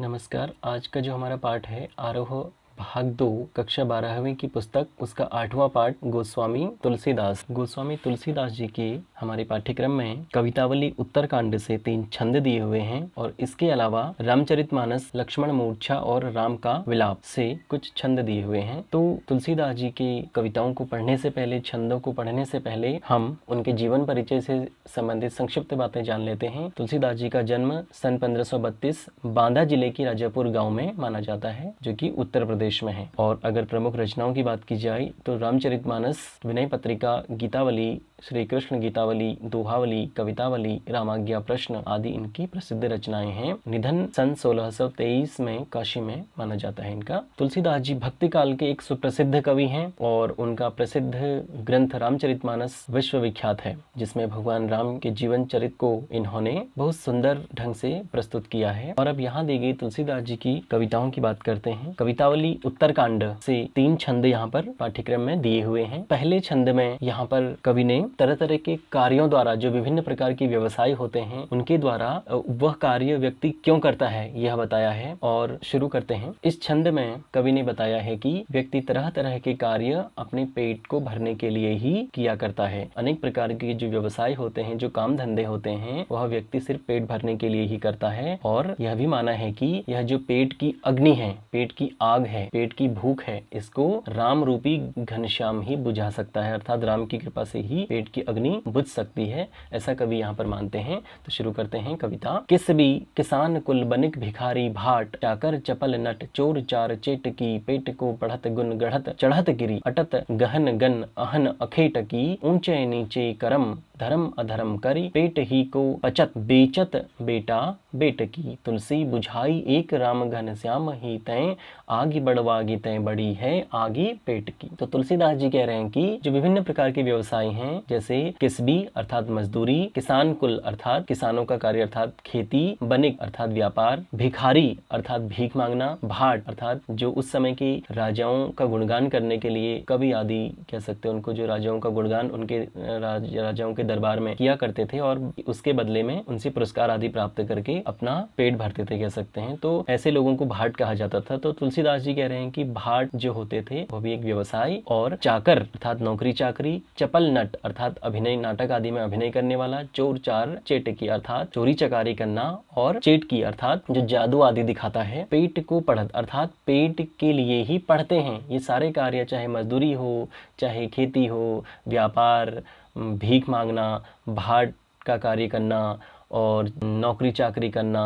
नमस्कार। आज का जो हमारा पाठ है आरोह भाग 2 कक्षा 12वीं की पुस्तक उसका 8वां पाठ गोस्वामी तुलसीदास जी की हमारे पाठ्यक्रम में कवितावली उत्तरकांड से 3 छंद दिए हुए हैं और इसके अलावा रामचरितमानस, लक्ष्मण मूर्छा और राम का विलाप से कुछ छंद दिए हुए हैं। तो तुलसीदास जी की कविताओं को पढ़ने से पहले, छंदों को पढ़ने से पहले हम उनके जीवन परिचय से संबंधित संक्षिप्त बातें जान लेते हैं। तुलसीदास जी का जन्म सन 1532 बांदा जिले की राजापुर गांव में माना जाता है, जो कि उत्तर प्रदेश में है। और अगर प्रमुख रचनाओं की बात की जाए तो रामचरितमानस, विनय पत्रिका, गीतावली, श्री कृष्ण गीतावली, दोहावली, कवितावली, रामाज्ञा प्रश्न आदि इनकी प्रसिद्ध रचनाएं हैं। निधन सन 1623 में काशी में माना जाता है इनका। तुलसीदास जी भक्ति काल के एक सुप्रसिद्ध कवि हैं और उनका प्रसिद्ध ग्रंथ रामचरितमानस विश्वविख्यात है, जिसमें भगवान राम के जीवन चरित्र को इन्होंने बहुत सुंदर ढंग से प्रस्तुत किया है। और अब यहाँ दी गई तुलसीदास जी की कविताओं की बात करते हैं। कवितावली उत्तरकांड से 3 छंद यहाँ पर पाठ्यक्रम में दिए हुए हैं। पहले छंद में यहाँ पर कवि ने तरह तरह के कार्यों द्वारा, जो विभिन्न प्रकार के व्यवसाय होते हैं उनके द्वारा वह कार्य व्यक्ति क्यों करता है यह बताया है। और शुरू करते हैं। इस छंद में कवि ने बताया है कि व्यक्ति तरह तरह के कार्य अपने पेट को भरने के लिए ही किया करता है। अनेक प्रकार के जो व्यवसाय होते हैं, जो काम धंधे होते हैं, वह व्यक्ति सिर्फ पेट भरने के लिए ही करता है। और यह भी माना है कि यह जो पेट की अग्नि है, पेट की आग है, पेट की भूख है, इसको राम रूपी घनश्याम ही बुझा सकता है, अर्थात राम की कृपा से ही पेट की अग्नि बुझ सकती है, ऐसा कवि यहाँ पर मानते हैं। तो शुरू करते हैं कविता। किस भी किसान कुल बनिक भिखारी भाट, चाकर चपल नट, चोर चार चेटकी, पेट को बढ़त गुन गढ़त, चढ़त गिरी अटत गहन गन अहन अखेटकी, ऊंचे नीचे करम धर्म अधर्म करी, पेट ही को पचत बेचत बेटा बेटकी, तुलसी बुझाई एक राम घनश्याम ही तय, आगे बढ़वागी तय बड़ी है आगे पेट की। तो तुलसीदास जी कह रहे हैं कि जो विभिन्न प्रकार के व्यवसाय हैं, जैसे किसबी अर्थात मजदूरी, किसान कुल अर्थात किसानों का कार्य अर्थात खेती, बनिक अर्थात व्यापार, भिखारी अर्थात भीख मांगना, भाट अर्थात जो उस समय के राजाओं का गुणगान करने के लिए कवि आदि कह सकते हैं उनको, जो राजाओं का गुणगान उनके राजाओं के दरबार में किया करते थे और उसके बदले में उनसे पुरस्कार आदि प्राप्त करके अपना पेट भरते थे, कह सकते हैं। तो ऐसे लोगों को भाट कहा जाता था। तो तुलसीदास जी कह रहे हैं कि भाट जो होते थे वह भी एक व्यवसाय, और चाकर अर्थात नौकरी चाकरी, चपल नट अर्थात अभिनय, नाटक आदि में अभिनय करने वाला, चोर चार चेटकी अर्थात चोरी चकारी करना, और चेटकी अर्थात जो जादू आदि दिखाता है, पेट को पढ़त अर्थात पेट के लिए ही पढ़ते हैं। ये सारे कार्य चाहे मजदूरी हो, चाहे खेती हो, व्यापार, भीख मांगना, भाट का कार्य करना और नौकरी चाकरी करना,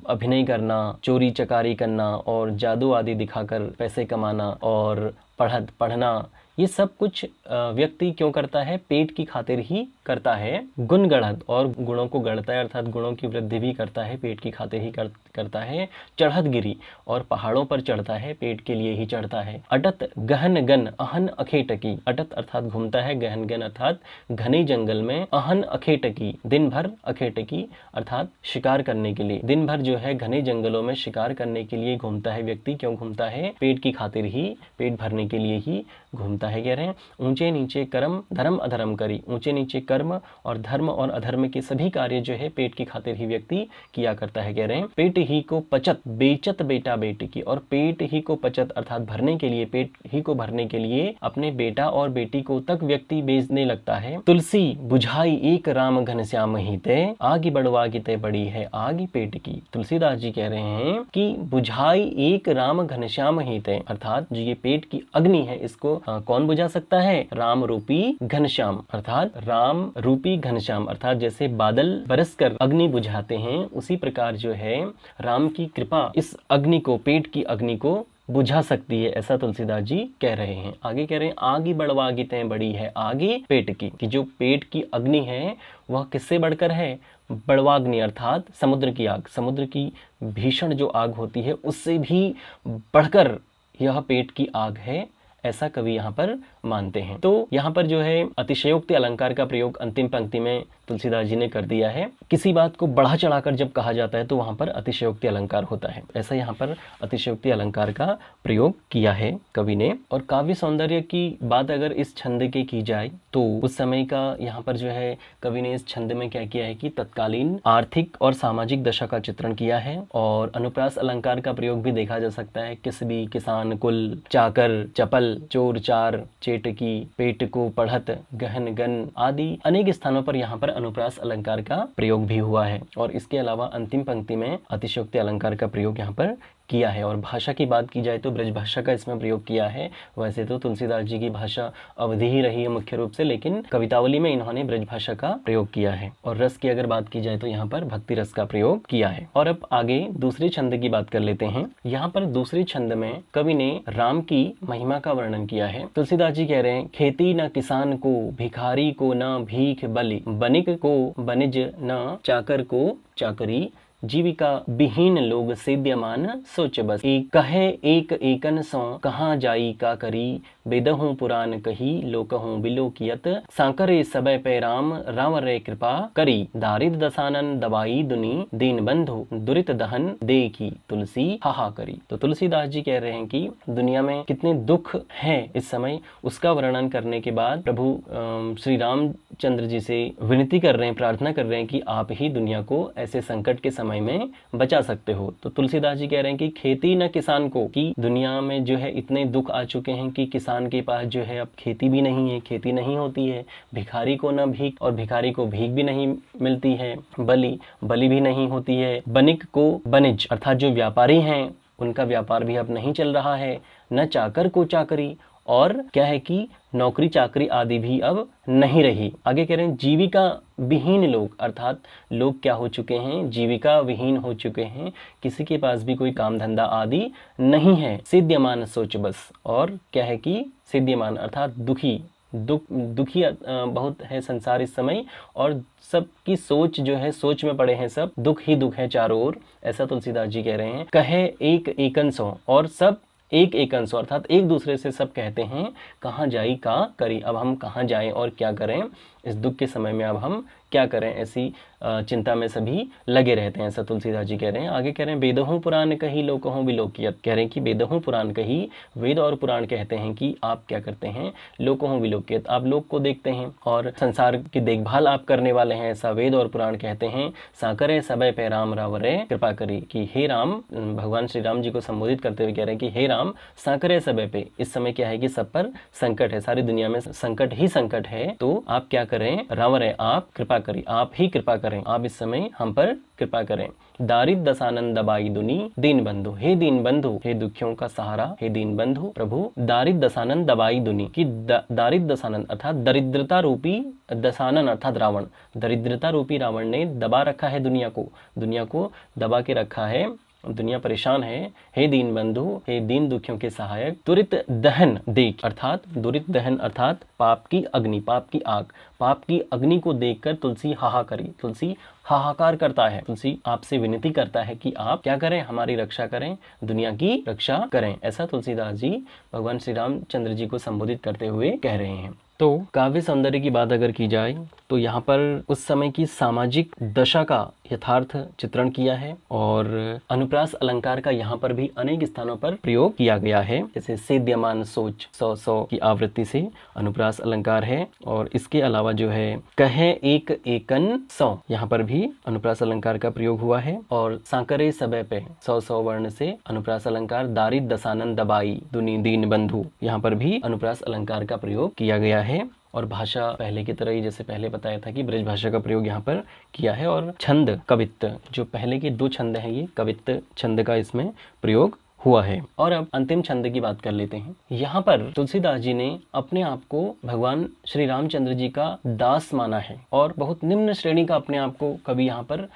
अभिनय करना, चोरी चकारी करना और जादू आदि दिखाकर पैसे कमाना और पढ़ना, ये सब कुछ व्यक्ति क्यों करता है? पेट की खातिर ही करता है। गुण गढ़त और गुणों को गढ़ता है अर्थात गुणों की वृद्धि भी करता है, पेट की खातिर ही करता है। चढ़त गिरी और पहाड़ों पर चढ़ता है, पेट के लिए ही चढ़ता है। अटत गहन गन अहन अखेटकी, अटत अर्थात घूमता है, गहन गन अर्थात घने जंगल में, अहन अखेटकी दिन भर, अखेटकी अर्थात शिकार करने के लिए, दिन भर जो है घने जंगलों में शिकार करने के लिए घूमता है व्यक्ति। क्यों घूमता है? पेट की खातिर ही, पेट भरने के लिए ही घूमता है, कह रहे हैं। ऊंचे नीचे कर्म धर्म अधर्म करी, ऊंचे नीचे कर्म और धर्म और अधर्म के सभी कार्य जो है पेट की खातिर ही व्यक्ति किया करता है, कह रहे हैं। पेट ही को पचत बेचत बेटा बेटी की, और पेट ही को पचत अर्थात भरने के लिए, पेट ही को भरने के लिए अपने बेटा और बेटी को तक व्यक्ति बेचने लगता है। तुलसी बुझाई एक राम घनश्याम ही तय, आगे बढ़वागी तय बड़ी है आगे पेट की। तुलसीदास जी कह रहे हैं कि बुझाई एक राम घनश्याम ही तय अर्थात जो ये पेट की अग्नि है, इसको कौन बुझा सकता है? राम रूपी घनश्याम अर्थात राम रूपी घनश्याम अर्थात जैसे बादल बरसकर अग्नि बुझाते हैं, उसी प्रकार जो है राम की कृपा इस अग्नि को, पेट की अग्नि को बुझा सकती है, ऐसा तुलसीदास जी कह रहे हैं। आगे कह रहे हैं आगे बढ़वागी तय बड़ी है आगे पेट की, कि जो पेट की अग्नि है वह किससे बढ़कर है? बड़वाग्नि अर्थात समुद्र की आग, समुद्र की भीषण जो आग होती है उससे भी बढ़कर यह पेट की आग है, ऐसा कवि यहाँ पर मानते हैं। तो यहाँ पर जो है अतिशयोक्ति अलंकार का प्रयोग अंतिम पंक्ति में तुलसीदास जी ने कर दिया है। किसी बात को बढ़ा चढ़ाकर जब कहा जाता है तो वहाँ पर अतिशयोक्ति अलंकार होता है, ऐसा यहाँ पर अतिशयोक्ति अलंकार का प्रयोग किया है कवि ने। और काव्य सौंदर्य की बात अगर इस छंद की जाए तो उस समय का यहाँ पर जो है कवि ने इस छंद में क्या किया है कि तत्कालीन आर्थिक और सामाजिक दशा का चित्रण किया है। और अनुप्रास अलंकार का प्रयोग भी देखा जा सकता है। किसबी, किसान, कुल, चाकर, चपल, चोर, चार, चेटकी, पेट को पढ़त, गहन, गन आदि अनेक स्थानों पर यहाँ पर अनुप्रास अलंकार का प्रयोग भी हुआ है। और इसके अलावा अंतिम पंक्ति में अतिशयोक्ति अलंकार का प्रयोग यहाँ पर किया है। और भाषा की बात की जाए तो ब्रज भाषा का इसमें प्रयोग किया है। वैसे तो तुलसीदास जी की भाषा अवधि ही रही है मुख्य रूप से, लेकिन कवितावली में इन्होंने ब्रज भाषा का प्रयोग किया है। और रस की अगर बात की जाए तो यहाँ पर भक्ति रस का प्रयोग किया है। और अब आगे दूसरे छंद की बात कर लेते हैं। यहाँ पर दूसरे छंद में कवि ने राम की महिमा का वर्णन किया है। तुलसीदास जी कह रहे हैं, खेती न किसान को, भिखारी को न भीख बलि, बनिक को बनिज न चाकर को चाकरी, जीविका विहीन लोग सेद्यमान सोच बस, एक कहे एक एकन सो कहाँ जाई का करी, बेदहूँ पुराण कही लोकहूँ बिलोकियत, सांकरे सबय पे राम राम रे कृपा करी, दारिद दसानन दवाई दुनी दीन बंधु, दुरित दहन देखी तुलसी हाहा करी। तो तुलसीदास जी कह रहे हैं कि दुनिया में कितने दुख हैं इस समय, उसका वर्णन करने के बाद प्रभु श्री रामचंद्र जी से विनती कर रहे हैं, प्रार्थना कर रहे हैं कि आप ही दुनिया को ऐसे संकट के समय में बचा सकते हो। तो तुलसीदास जी कह रहे हैं कि खेती न किसान को, कि दुनिया में जो है इतने दुख आ चुके हैं कि किसान के पास जो है अब खेती भी नहीं है, खेती नहीं होती है, भिखारी को न भीख और भिखारी को भीख भी नहीं मिलती है, बलि भी नहीं होती है, बनिक को बनिज अर्थात जो व्यापारी हैं उनका व्यापार भी अब नहीं चल रहा है, न चाकर को चाकरी, और क्या है कि नौकरी चाकरी आदि भी अब नहीं रही। आगे कह रहे हैं जीविका विहीन लोग, अर्थात लोग क्या हो चुके हैं, जीविका विहीन हो चुके हैं, किसी के पास भी कोई काम धंधा आदि नहीं है। सिद्ध्यमान सोच बस, और क्या है कि सिद्ध्यमान अर्थात दुखी दुखी बहुत है संसार इस समय, और सबकी सोच जो है, सोच में पड़े हैं सब, दुख ही दुख है चारों ओर, ऐसा तुलसीदास जी कह रहे हैं। कहे एक एकन सो, और सब एक एक अंश अर्थात एक दूसरे से सब कहते हैं कहाँ जाई का करी, अब हम कहाँ जाएं और क्या करें, इस दुख के समय में अब हम क्या करें, ऐसी चिंता में सभी लगे रहते हैं, ऐसा तुलसीदास जी कह रहे हैं। आगे कह रहे हैं वेदहूँ पुराण कही लोकहूँ विलोकियत, कह रहे हैं कि वेदहूँ पुराण कही, वेद और पुराण कहते हैं कि आप क्या करते हैं, लोकहूँ विलोकियत, आप लोक को देखते हैं और संसार की देखभाल आप करने वाले हैं, ऐसा वेद और पुराण कहते हैं। साकरे सबय पे राम रावरे कृपा करी, कि हे राम, भगवान श्री राम जी को संबोधित करते हुए कह रहे हैं कि हे राम, साकरे सबय पे, इस समय क्या है कि सब पर संकट है, सारी दुनिया में संकट ही संकट है, तो आप क्या करें, रावरे आप कृपा करी, आप ही कृपा करें, आप इस समय हम पर कृपा करें। दारिद दसानन दबाई दुनी दीन बंधु, हे दीन बंधु, हे दुखियों का सहारा, हे दीन बंधु प्रभु, दारिद दसानन दबाई दुनी, कि दारिद दसानन अर्थात दरिद्रता रूपी, दसानन अर्थात रावण, दरिद्रता रूपी रावण ने दबा रखा है दुनिया को दबा के रखा है, दुनिया परेशान है। हे दीन बंधु, हे दीन दुखियों के सहायक, दुरित दहन देख, अर्थात दुरित दहन अर्थात पाप की अग्नि, पाप की आग, पाप की अग्नि को देखकर तुलसी हाहा करी, तुलसी हाहाकार करता है, तुलसी आपसे विनती करता है कि आप क्या करें, हमारी रक्षा करें, दुनिया की रक्षा करें, ऐसा तुलसीदास जी भगवान श्री रामचंद्र जी को संबोधित करते हुए कह रहे हैं। तो काव्य सौंदर्य की बात अगर की जाए तो यहाँ पर उस समय की सामाजिक दशा का यथार्थ चित्रण किया है, और अनुप्रास अलंकार का यहाँ पर भी अनेक स्थानों पर प्रयोग किया गया है, जैसे सेद्यमान सोच 100 की आवृत्ति से अनुप्रास अलंकार है। और इसके अलावा जो है कहे एक एकन 100, यहाँ पर भी अनुप्रास अलंकार का प्रयोग हुआ है। और सांकरे सबय पे 100 वर्ण से अनुप्रास अलंकार, दारिद दसानन दबाई दुनी दीन बंधु, यहाँ पर भी अनुप्रास अलंकार का प्रयोग किया गया है। और भाषा पहले की तरह ही, जैसे पहले बताया था कि ब्रज भाषा का प्रयोग यहाँ पर किया है। और छंद कवित्त, जो पहले के 2 छंद हैं, ये कवित्त छंद का इसमें प्रयोग हुआ है। और अब अंतिम छंद की बात कर लेते हैं। यहाँ पर तुलसीदास जी ने अपने आप को भगवान श्री रामचंद्र जी का दास माना है, और बहुत निम्न श्रेणी का अपने आप को कवि यहाँ पर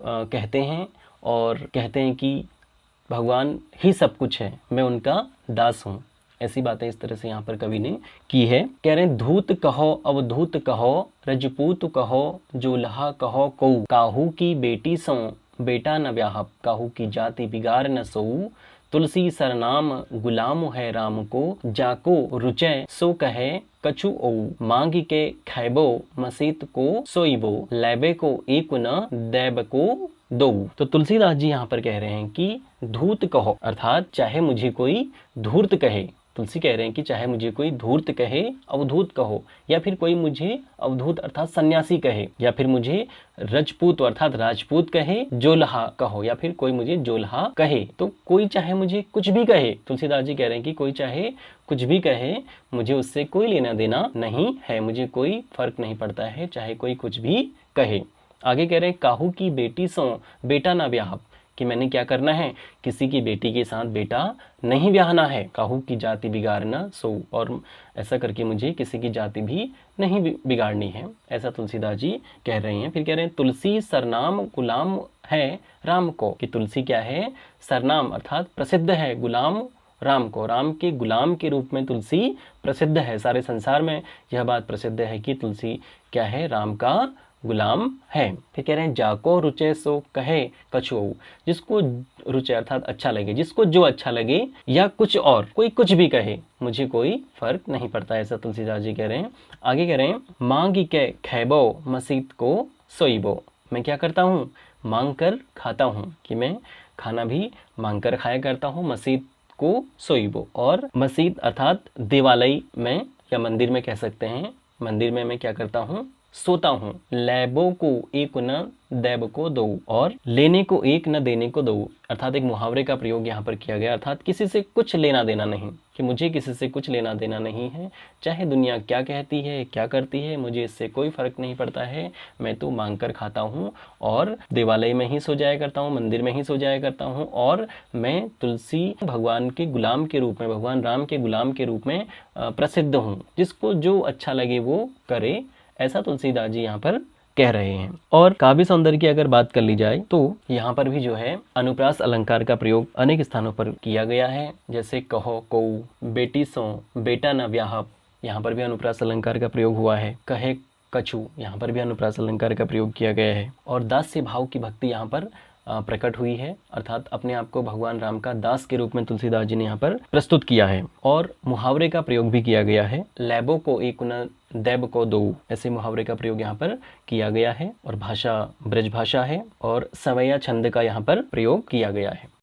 कहते हैं, और कहते हैं कि भगवान ही सब कुछ है, मैं उनका दास हूँ, ऐसी बातें इस तरह से यहाँ पर कवि ने की है। कह रहे हैं धूत कहो अवधूत कहो, रजपूत कहो जोलहा कहो कौ, काहू की बेटी सो बेटा न व्याहप, काहू की जाति बिगाड़ न सोऊ, तुलसी सरनाम गुलाम है राम को, जाको रुचय सो कहे कछु ओ, मांग के खैबो मसीत को सोईबो, लैबे को एक न दैब को दो। तो तुलसीदास जी यहाँ पर कह रहे हैं कि धूत कहो, अर्थात चाहे मुझे कोई धूर्त कहे, तुलसी कह रहे हैं कि चाहे मुझे कोई धूर्त कहे, अवधूत कहो, या फिर कोई मुझे अवधूत अर्थात सन्यासी कहे, या फिर मुझे रजपूत अर्थात राजपूत कहे, जोल्हा कहो, या फिर कोई मुझे जोल्हा कहे, तो कोई चाहे मुझे कुछ भी कहे, तुलसीदास जी कह रहे हैं कि कोई चाहे कुछ भी कहे, मुझे उससे कोई लेना देना नहीं है, मुझे कोई फर्क नहीं पड़ता है, चाहे कोई कुछ भी कहे। आगे कह रहे हैं काहू की बेटी सो बेटा ना ब्याह, कि मैंने क्या करना है, किसी की बेटी के साथ बेटा नहीं ब्याहना है, काहू की जाति बिगाड़ना सो, और ऐसा करके मुझे किसी की जाति भी नहीं बिगाड़नी है, ऐसा तुलसीदास जी कह रहे हैं। फिर कह रहे हैं तुलसी सरनाम गुलाम है राम को, कि तुलसी क्या है, सरनाम अर्थात प्रसिद्ध है, गुलाम राम को, राम के गुलाम के रूप में तुलसी प्रसिद्ध है। सारे संसार में यह बात प्रसिद्ध है कि तुलसी क्या है, राम का गुलाम है। फिर कह रहे हैं जाको रुचे सो कहे कछु, जिसको रुचे अर्थात अच्छा लगे, जिसको जो अच्छा लगे, या कुछ और कोई कुछ भी कहे, मुझे कोई फर्क नहीं पड़ता, ऐसा तुलसीदास जी कह रहे हैं। आगे कह रहे हैं मांगी के खैबो मसीत को सोईबो, मैं क्या करता हूँ, मांग कर खाता हूँ, कि मैं खाना भी मांग कर खाया करता हूँ, मसीत को सोईबो, और मसीत अर्थात देवालय में या मंदिर में कह सकते हैं, मंदिर में मैं क्या करता हूँ, सोता हूँ। लैबो को एक न दैब को दो, और लेने को एक न देने को दो, अर्थात एक मुहावरे का प्रयोग यहाँ पर किया गया, अर्थात किसी से कुछ लेना देना नहीं, कि मुझे किसी से कुछ लेना देना नहीं है, चाहे दुनिया क्या कहती है क्या करती है, मुझे इससे कोई फर्क नहीं पड़ता है, मैं तो मांग कर खाता हूँ, और देवालय में ही सो जाया करता हूँ, मंदिर में ही सो जाया करता हूँ, और मैं तुलसी भगवान के गुलाम के रूप में, भगवान राम के गुलाम के रूप में प्रसिद्ध हूँ, जिसको जो अच्छा लगे वो करे, ऐसा तुलसीदास जी यहाँ पर कह रहे हैं। और काव्य सौंदर्य की अगर बात कर ली जाए तो यहाँ पर भी जो है अनुप्रास अलंकार का प्रयोग अनेक स्थानों पर किया गया है, जैसे कहो को, बेटी सो बेटा न ब्याह, यहाँ पर भी अनुप्रास अलंकार का प्रयोग हुआ है। कहे कछु, यहाँ पर भी अनुप्रास अलंकार का प्रयोग किया गया है। और दास्य भाव की भक्ति यहाँ पर प्रकट हुई है, अर्थात अपने आप को भगवान राम का दास के रूप में तुलसीदास जी ने यहाँ पर प्रस्तुत किया है। और मुहावरे का प्रयोग भी किया गया है, लैबो को एक न दैब को दो, ऐसे मुहावरे का प्रयोग यहाँ पर किया गया है। और भाषा ब्रज भाषा है, और सवैया छंद का यहाँ पर प्रयोग किया गया है।